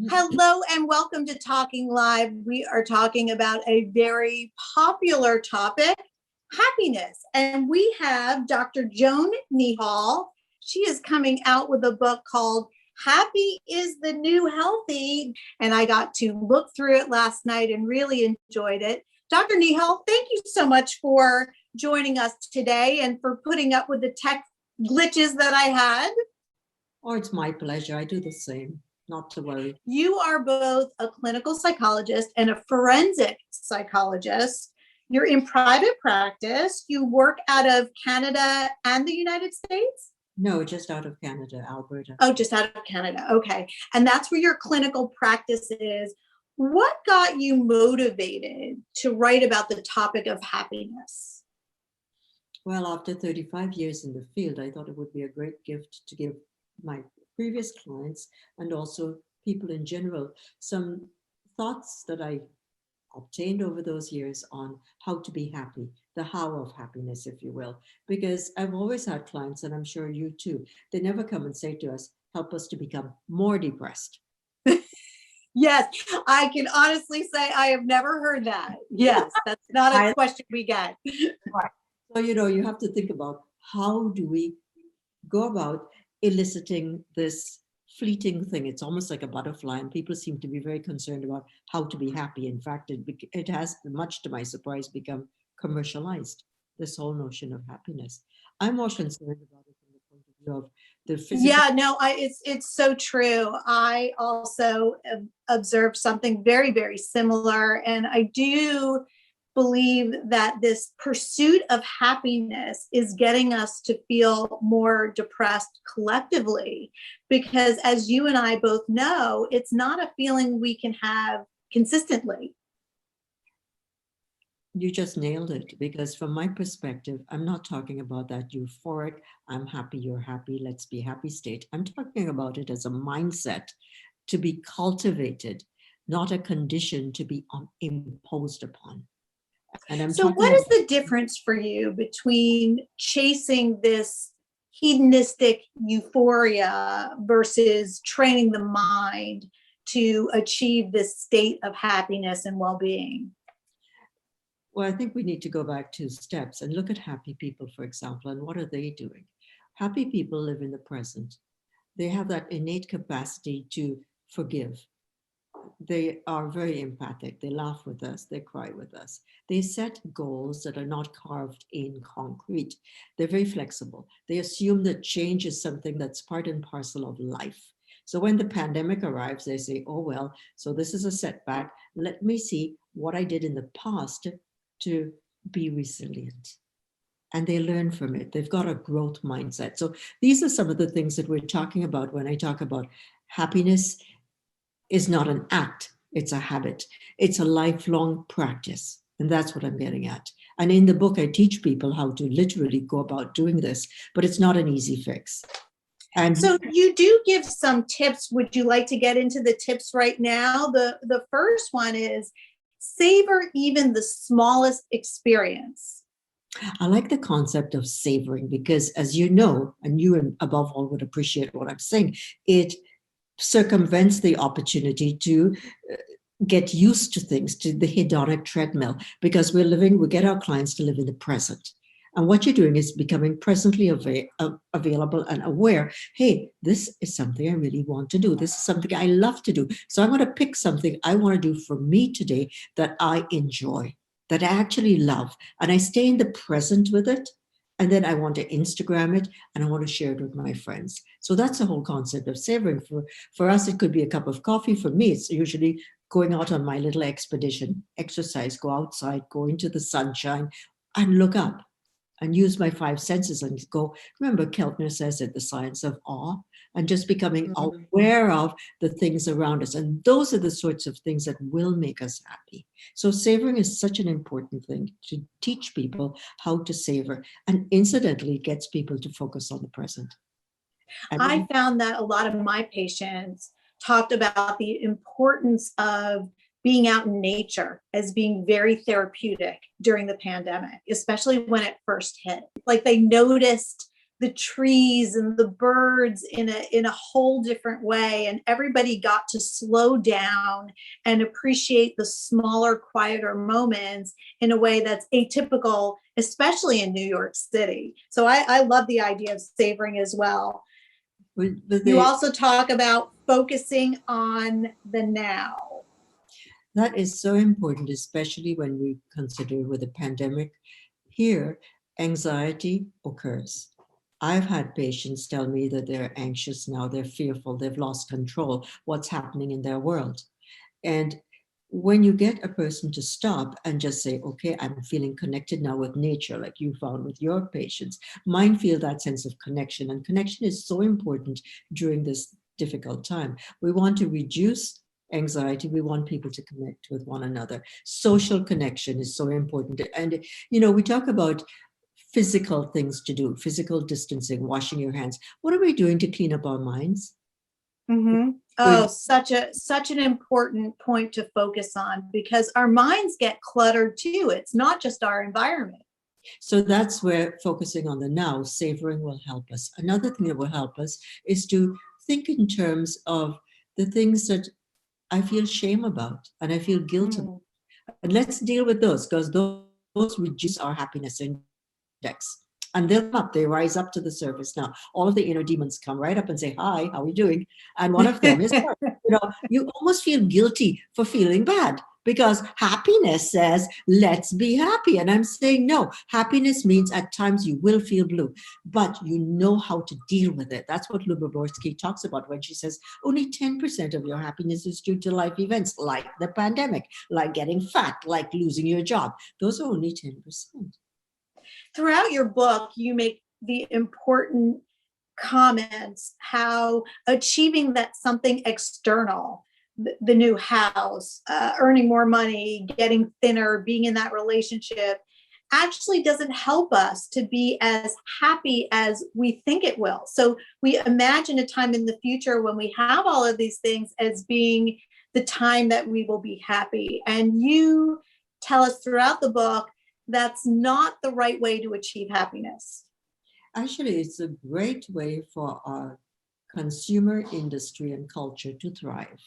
Hello and welcome to Talking Live. We are talking about a very popular topic, happiness. And we have Dr. Joan Neehall. She is coming out with a book called Happy is the New Healthy. And I got to look through it last night and really enjoyed it. Dr. Neehall, thank you so much for joining us today and for putting up with the tech glitches that I had. Oh, it's my pleasure. I do the same. Not to worry. You are both a clinical psychologist and a forensic psychologist. You're in private practice. You work out of Canada and the United States? No, just out of Canada, Alberta. Oh, just out of Canada. Okay. And that's where your clinical practice is. What got you motivated to write about the topic of happiness? Well, after 35 years in the field, I thought it would be a great gift to give my previous clients and also people in general some thoughts that I obtained over those years on how to be happy, the how of happiness, if you will, because I've always had clients, and I'm sure you too, they never come and say to us, help us to become more depressed. Yes, I can honestly say I have never heard that. Yes, that's not a question we get. Right. So, you have to think about how do we go about eliciting this fleeting thing. It's almost like a butterfly, and people seem to be very concerned about how to be happy. In fact, it has, much to my surprise, become commercialized, this whole notion of happiness. I'm more concerned about it from the point of view of the physical. Yeah, no, it's so true. I also observed something very, very similar, and I do believe that this pursuit of happiness is getting us to feel more depressed collectively, because as you and I both know, it's not a feeling we can have consistently. You just nailed it, because from my perspective, I'm not talking about that euphoric, I'm happy, you're happy, let's be happy state. I'm talking about it as a mindset to be cultivated, not a condition to be imposed upon. So what is the difference for you between chasing this hedonistic euphoria versus training the mind to achieve this state of happiness and well-being? Well, I think we need to go back 2 steps and look at happy people, for example, and what are they doing? Happy people live in the present. They have that innate capacity to forgive. They are very empathic. They laugh with us. They cry with us. They set goals that are not carved in concrete. They're very flexible. They assume that change is something that's part and parcel of life. So when the pandemic arrives, they say, oh, well, so this is a setback. Let me see what I did in the past to be resilient. And they learn from it. They've got a growth mindset. So these are some of the things that we're talking about when I talk about happiness is not an act, it's a habit. It's a lifelong practice. And that's what I'm getting at. And in the book, I teach people how to literally go about doing this, but it's not an easy fix. And so you do give some tips. Would you like to get into the tips right now? The first one is savor even the smallest experience. I like the concept of savoring because, as you know, and you above all would appreciate what I'm saying, it circumvents the opportunity to get used to things, to the hedonic treadmill, because we get our clients to live in the present. And what you're doing is becoming presently available and aware. Hey, this is something I really want to do. This is something I love to do. So I'm going to pick something I want to do for me today that I enjoy, that I actually love. And I stay in the present with it. And then I want to Instagram it and I want to share it with my friends. So that's the whole concept of savoring. For us, it could be a cup of coffee. For me, it's usually going out on my little expedition, exercise, go outside, go into the sunshine and look up and use my 5 senses and go. Remember, Keltner says it, the science of awe, and just becoming aware of the things around us. And those are the sorts of things that will make us happy. So savoring is such an important thing to teach people how to savor. And incidentally, gets people to focus on the present. I found that a lot of my patients talked about the importance of being out in nature as being very therapeutic during the pandemic, especially when it first hit. Like they noticed the trees and the birds in a whole different way, and everybody got to slow down and appreciate the smaller, quieter moments in a way that's atypical, especially in New York City. So I love the idea of savoring as well. You also talk about focusing on the now. That is so important, especially when we consider with the pandemic here, anxiety occurs. I've had patients tell me that they're anxious now, they're fearful, they've lost control, what's happening in their world. And when you get a person to stop and just say, okay, I'm feeling connected now with nature, like you found with your patients, mine feel that sense of connection. And connection is so important during this difficult time. We want to reduce anxiety. We want people to connect with one another. Social connection is so important. And, we talk about physical things to do, physical distancing, washing your hands. What are we doing to clean up our minds? Mm-hmm. Oh, such an important point to focus on, because our minds get cluttered too. It's not just our environment. So that's where focusing on the now, savoring will help us. Another thing that will help us is to think in terms of the things that I feel shame about and I feel guilt about. And let's deal with those, because those reduce our happiness index. And they rise up to the surface. Now, all of the inner demons come right up and say, hi, how are you doing? And one of them is, you almost feel guilty for feeling bad, because happiness says, let's be happy. And I'm saying, no, happiness means at times you will feel blue, but you know how to deal with it. That's what Luboborski talks about when she says only 10% of your happiness is due to life events like the pandemic, like getting fat, like losing your job. Those are only 10%. Throughout your book, you make the important comments how achieving that something external, the new house, earning more money, getting thinner, being in that relationship, actually doesn't help us to be as happy as we think it will. So we imagine a time in the future when we have all of these things as being the time that we will be happy. And you tell us throughout the book that's not the right way to achieve happiness. Actually, it's a great way for our consumer industry and culture to thrive,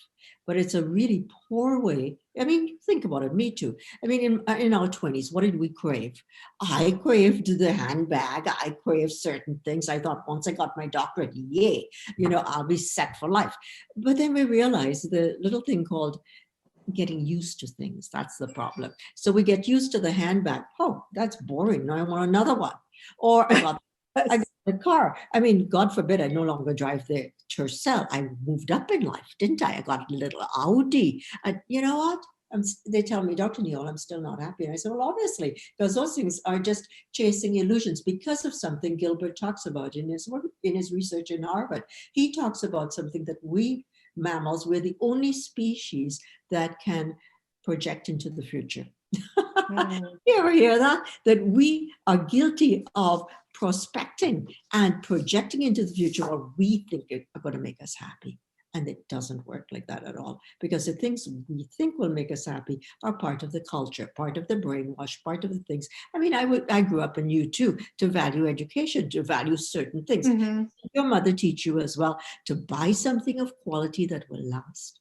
but it's a really poor way. I mean, think about it, me too. I mean, in our 20s, what did we crave? I craved the handbag. I craved certain things. I thought once I got my doctorate, yay, I'll be set for life. But then we realized the little thing called getting used to things. That's the problem. So we get used to the handbag. Oh, that's boring. Now I want another one. Or I got the car. I mean, God forbid I no longer drive the Tercel. I moved up in life, didn't I? I got a little Audi. And you know what? They tell me, Dr. Neehall, I'm still not happy. And I said, well, obviously, because those things are just chasing illusions because of something Gilbert talks about in his research in Harvard. He talks about something that we mammals, we're the only species that can project into the future. You ever hear that? That we are guilty of prospecting and projecting into the future what we think are going to make us happy. And it doesn't work like that at all, because the things we think will make us happy are part of the culture, part of the brainwash, part of the things. I mean, I grew up, and you too, to value education, to value certain things. Mm-hmm. Your mother teach you as well to buy something of quality that will last.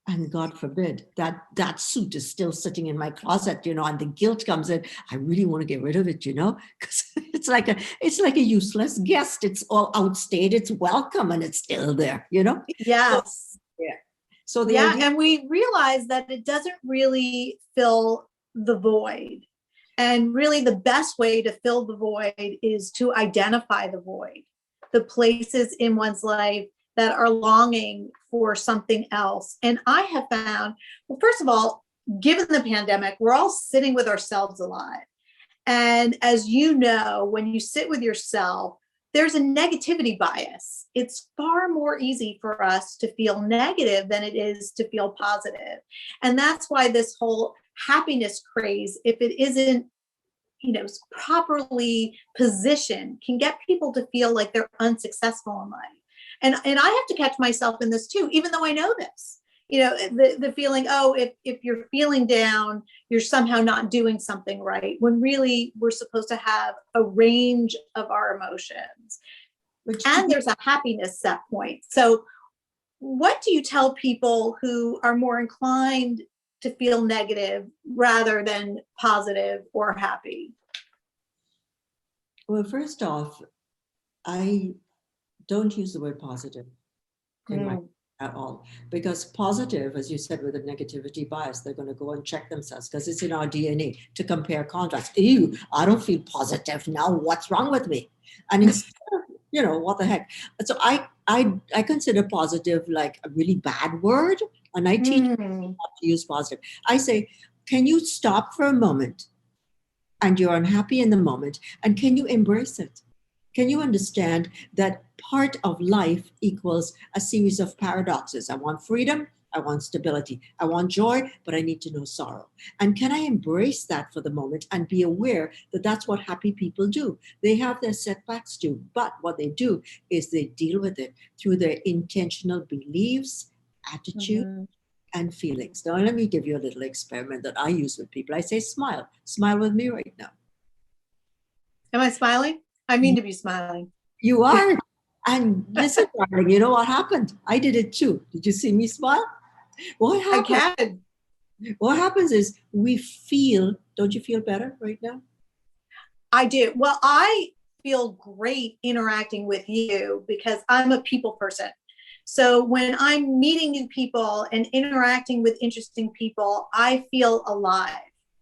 And God forbid that suit is still sitting in my closet, and the guilt comes in. I really want to get rid of it, because it's like a useless guest. It's all outstayed. It's welcome, and it's still there, Yes. So, yeah. So and we realize that it doesn't really fill the void. And really, the best way to fill the void is to identify the void, the places in one's life that are longing for something else. And I have found, well, first of all, given the pandemic, we're all sitting with ourselves a lot. And as you know, when you sit with yourself, there's a negativity bias. It's far more easy for us to feel negative than it is to feel positive. And that's why this whole happiness craze, if it isn't properly positioned, can get people to feel like they're unsuccessful in life. And I have to catch myself in this too, even though I know this. the feeling, oh, if you're feeling down, you're somehow not doing something right, when really we're supposed to have a range of our emotions. And there's a happiness set point. So what do you tell people who are more inclined to feel negative rather than positive or happy? Well, first off, I don't use the word positive in my at all, because positive, as you said, with a negativity bias, they're going to go and check themselves because it's in our DNA to compare contrast. Ew, I don't feel positive now. What's wrong with me? And instead of, what the heck? So I consider positive like a really bad word, and I teach people not to use positive. I say, can you stop for a moment, and you're unhappy in the moment, and can you embrace it? Can you understand that part of life equals a series of paradoxes? I want freedom, I want stability, I want joy, but I need to know sorrow. And can I embrace that for the moment and be aware that that's what happy people do? They have their setbacks too, but what they do is they deal with it through their intentional beliefs, attitude, and feelings. Now, let me give you a little experiment that I use with people. I say, smile. Smile with me right now. Am I smiling? I mean to be smiling. You are. And listen, darling, you know what happened? I did it too. Did you see me smile? What happened? I can. What happens is we feel, don't you feel better right now? I do. Well, I feel great interacting with you because I'm a people person. So when I'm meeting new people and interacting with interesting people, I feel alive.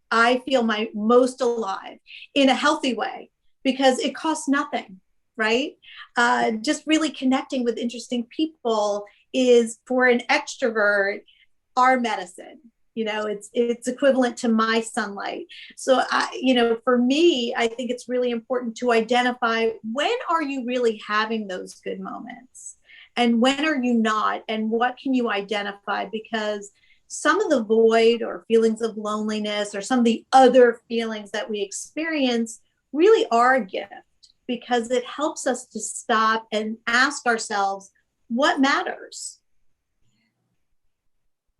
I feel my most alive in a healthy way because it costs nothing, right? Just really connecting with interesting people is, for an extrovert, our medicine. It's equivalent to my sunlight. So for me, I think it's really important to identify, when are you really having those good moments and when are you not, and what can you identify? Because some of the void or feelings of loneliness or some of the other feelings that we experience really are a gift, because it helps us to stop and ask ourselves what matters.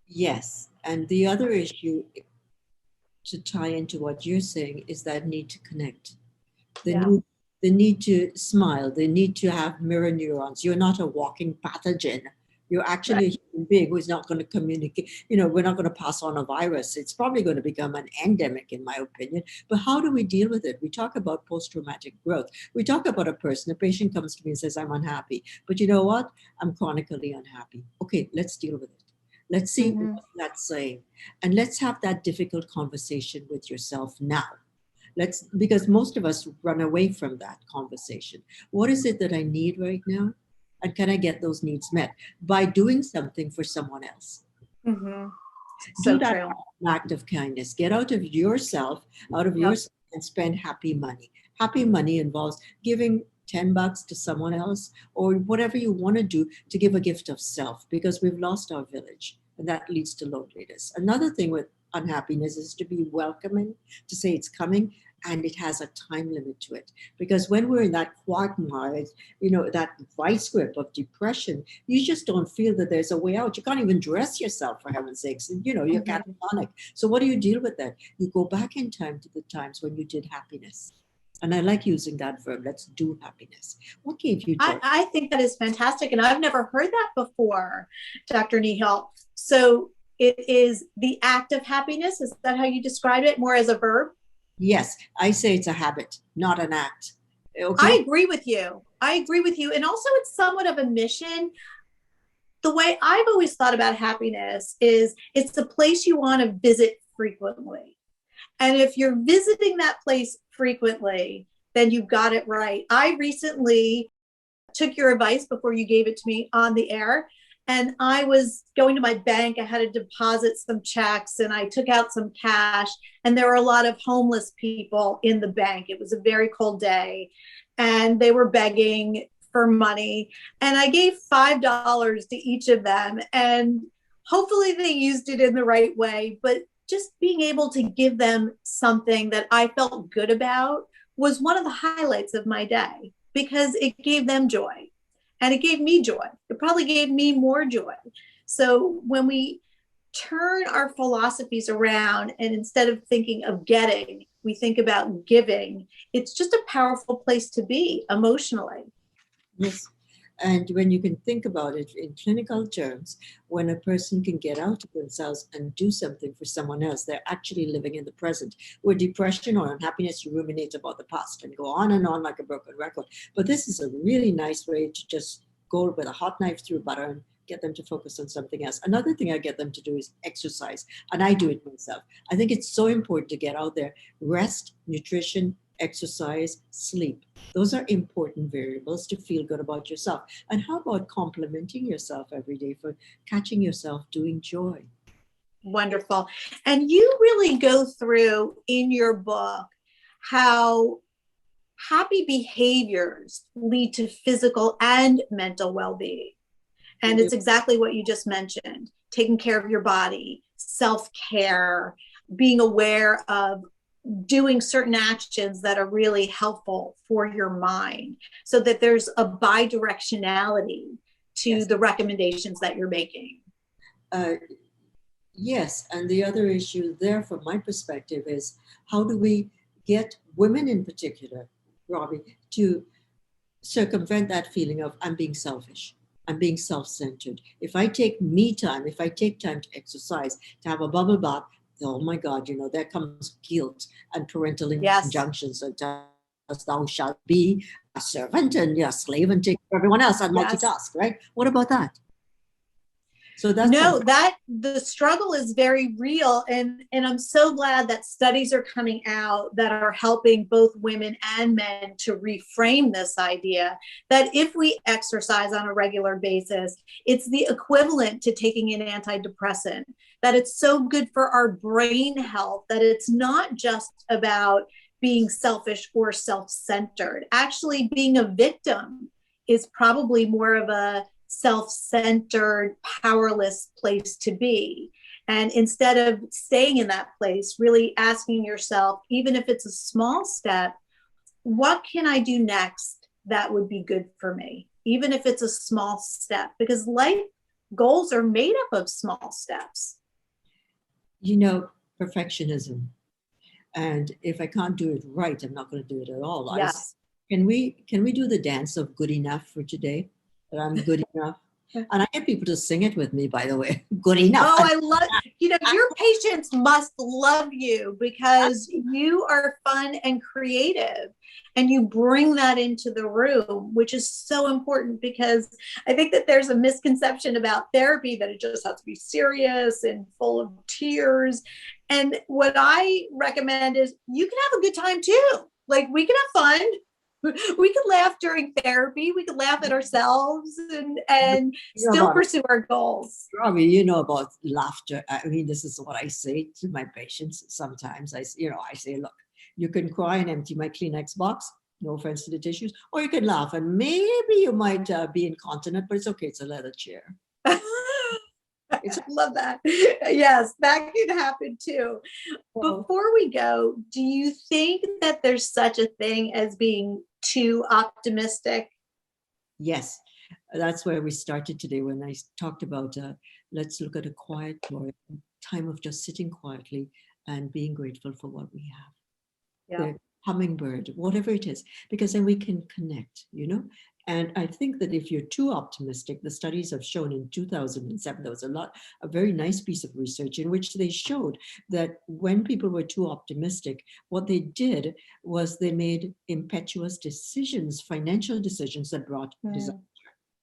Yes. And the other issue, to tie into what you're saying, is that need to connect. The need to smile. The need to have mirror neurons. You're not a walking pathogen. You're actually a human being who's not going to communicate. We're not going to pass on a virus. It's probably going to become an endemic, in my opinion. But how do we deal with it? We talk about post-traumatic growth. We talk about a patient comes to me and says, I'm unhappy. But you know what? I'm chronically unhappy. Okay, let's deal with it. Let's see what that's saying. And let's have that difficult conversation with yourself now. Because most of us run away from that conversation. What is it that I need right now? And can I get those needs met by doing something for someone else? So do that true. act of kindness. Get out of yourself, and spend happy money. Happy money involves giving $10 to someone else or whatever you want to do to give a gift of self, because we've lost our village and that leads to loneliness. Another thing with unhappiness is to be welcoming, to say it's coming, and it has a time limit to it. Because when we're in that quagmire, that vice grip of depression, you just don't feel that there's a way out. You can't even dress yourself, for heaven's sakes. And, you're catatonic. So what do you deal with that? You go back in time to the times when you did happiness. And I like using that verb. Let's do happiness. What gave you joy? I think that is fantastic. And I've never heard that before, Dr. Neehall. So it is the act of happiness. Is that how you describe it? More as a verb? Yes, I say it's a habit, not an act. Okay. I agree with you. And also it's somewhat of a mission. The way I've always thought about happiness is it's the place you want to visit frequently. And if you're visiting that place frequently, then you've got it right. I recently took your advice before you gave it to me on the air. And I was going to my bank. I had to deposit some checks and I took out some cash. And there were a lot of homeless people in the bank. It was a very cold day and they were begging for money. And I gave $5 to each of them. And hopefully they used it in the right way. But just being able to give them something that I felt good about was one of the highlights of my day, because it gave them joy and it gave me joy. It probably gave me more joy. So when we turn our philosophies around and instead of thinking of getting, we think about giving, it's just a powerful place to be emotionally. Yes. And when you can think about it in clinical terms, when a person can get out of themselves and do something for someone else, they're actually living in the present. With depression or unhappiness, you ruminate about the past and go on and on like a broken record. But this is a really nice way to just go with a hot knife through butter and get them to focus on something else. Another thing I get them to do is exercise, and I do it myself. I think it's so important to get out there, rest, nutrition, exercise, sleep. Those are important variables to feel good about yourself. And how about complimenting yourself every day for catching yourself doing joy? Wonderful. And you really go through in your book how happy behaviors lead to physical and mental well-being. And it's exactly what you just mentioned, taking care of your body, self-care, being aware of doing certain actions that are really helpful for your mind so that there's a bi-directionality to Yes. the recommendations that you're making. Yes, and the other issue there, from my perspective, is how do we get women in particular, Robbie, to circumvent that feeling of I'm being selfish, I'm being self-centered. If I take me time, if I take time to exercise, to have a bubble bath, oh my God, there comes guilt and parental Yes. injunctions. So thou shalt be a servant and a slave and take care of everyone else and Yes. multitask, right? What about that? So that's No, that the struggle is very real. And I'm so glad that studies are coming out that are helping both women and men to reframe this idea that if we exercise on a regular basis, it's the equivalent to taking an antidepressant, that it's so good for our brain health, that it's not just about being selfish or self-centered. Actually, being a victim is probably more of a self-centered, powerless place to be. And instead of staying in that place, really asking yourself, even if it's a small step, what can I do next that would be good for me? Even if it's a small step, because life goals are made up of small steps. Perfectionism. And if I can't do it right, I'm not going to do it at all. Yes. Can we do the dance of good enough for today? That I'm good enough. And I get people to sing it with me, by the way. Good enough. Oh, I love, your patients must love you because you are fun and creative and you bring that into the room, which is so important because I think that there's a misconception about therapy that it just has to be serious and full of tears. And what I recommend is you can have a good time too. Like we can have fun. We could laugh during therapy. We could laugh at ourselves and still pursue our goals. Robbie, you know about laughter. I mean, this is what I say to my patients sometimes. I say, look, you can cry and empty my Kleenex box. No offense to the tissues. Or you can laugh and maybe you might be incontinent, but it's okay. It's a leather chair. I love that. Yes, that can happen too. Before we go, do you think that there's such a thing as being too optimistic? Yes, that's where we started today when I talked about let's look at a quiet time of just sitting quietly and being grateful for what we have. Yeah. The hummingbird, whatever it is, because then we can connect, And I think that if you're too optimistic, the studies have shown in 2007, there was a very nice piece of research in which they showed that when people were too optimistic, what they did was they made impetuous decisions, financial decisions that brought disaster.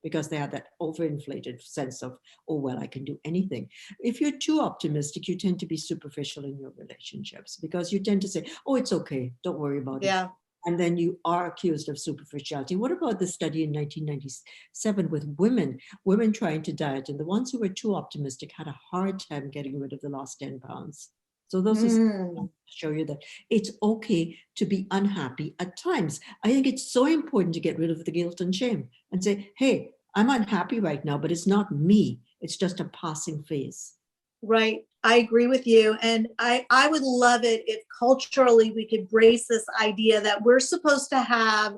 Because they had that overinflated sense of, oh, well, I can do anything. If you're too optimistic, you tend to be superficial in your relationships because you tend to say, oh, it's okay, don't worry about it. And then you are accused of superficiality. What about the study in 1997 with women trying to diet? And the ones who were too optimistic had a hard time getting rid of the lost 10 pounds. So those are show you that it's okay to be unhappy at times. I think it's so important to get rid of the guilt and shame and say, hey, I'm unhappy right now, but it's not me. It's just a passing phase. Right. I agree with you. And I would love it if culturally we could brace this idea that we're supposed to have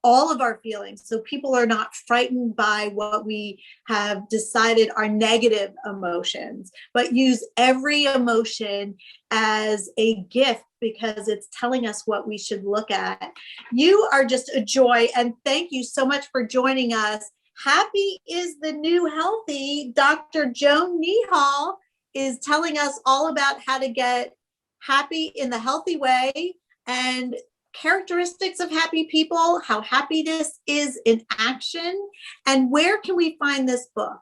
all of our feelings, so people are not frightened by what we have decided are negative emotions, but use every emotion as a gift because it's telling us what we should look at. You are just a joy, and thank you so much for joining us. Happy is the new healthy. Dr. Joan Neehall is telling us all about how to get happy in the healthy way and characteristics of happy people, how happiness is in action. And where can we find this book?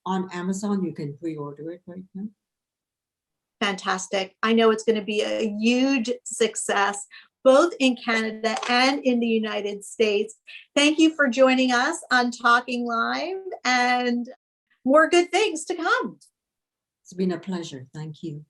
On Amazon, you can pre-order it right now. Fantastic. I know it's going to be a huge success, both in Canada and in the United States. Thank you for joining us on Talking Live, and more good things to come. It's been a pleasure. Thank you.